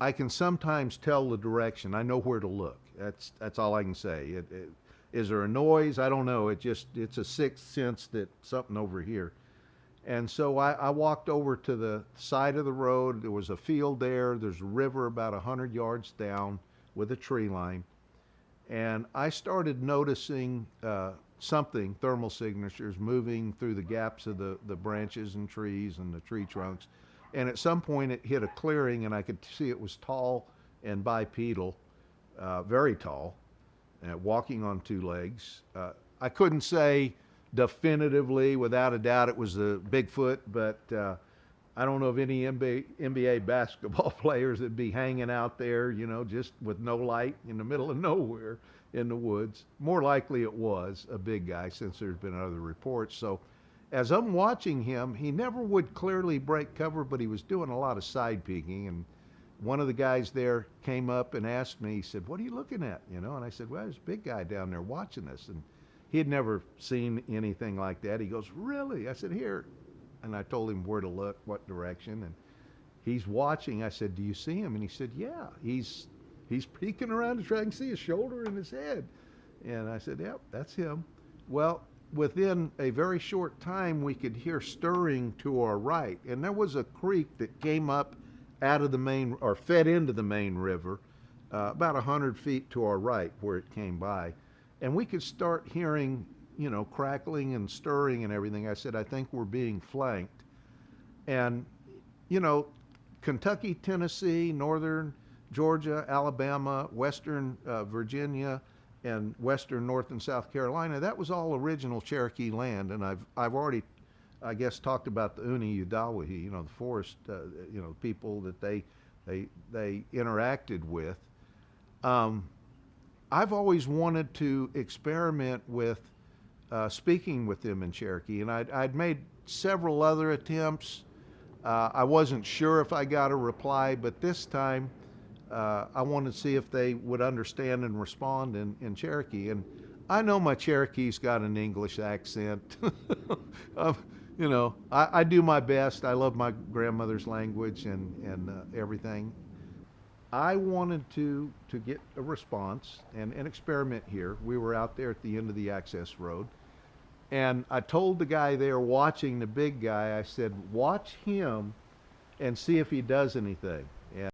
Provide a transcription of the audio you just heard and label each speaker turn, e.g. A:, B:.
A: I can sometimes tell the direction. I know where to look. That's all I can say. Is there a noise? I don't know. It's a sixth sense that something over here. And so I walked over to the side of the road. There was a field there. There's a river about 100 yards down with a tree line. And I started noticing something, thermal signatures, moving through the gaps of the branches and trees and the tree trunks. And at some point, it hit a clearing, and I could see it was tall and bipedal, very tall, walking on two legs. I couldn't say definitively, without a doubt, it was a Bigfoot, but I don't know of any NBA basketball players that'd be hanging out there, just with no light in the middle of nowhere in the woods. More likely it was a big guy, since there's been other reports. So as I'm watching him, he never would clearly break cover, but he was doing a lot of side peeking. And one of the guys there came up and asked me, he said, "What are you looking at?" And I said, "Well, there's a big guy down there watching us." And he had never seen anything like that. He goes, "Really?" I said, "Here." And I told him where to look, what direction. And he's watching. I said, "Do you see him?" And he said, "Yeah." He's peeking around to try and see his shoulder and his head. And I said, "Yep, that's him." Well, within a very short time, we could hear stirring to our right. And there was a creek that came up out of the main, or fed into the main river, about 100 feet to our right where it came by. And we could start hearing, crackling and stirring and everything. I said, "I think we're being flanked." And, you know, Kentucky, Tennessee, northern Georgia, Alabama, western Virginia, and western North and South Carolina, that was all original Cherokee land. And I've already, I guess, talked about the Uni Udawahi, the forest, people that they interacted with. Um, I've always wanted to experiment with speaking with them in Cherokee, and I'd made several other attempts. I wasn't sure if I got a reply, but this time I wanted to see if they would understand and respond in Cherokee. And I know my Cherokee's got an English accent. um, I do my best. I love my grandmother's language and everything. I wanted to get a response and experiment here. We were out there at the end of the access road, and I told the guy there watching the big guy, I said, "Watch him and see if he does anything."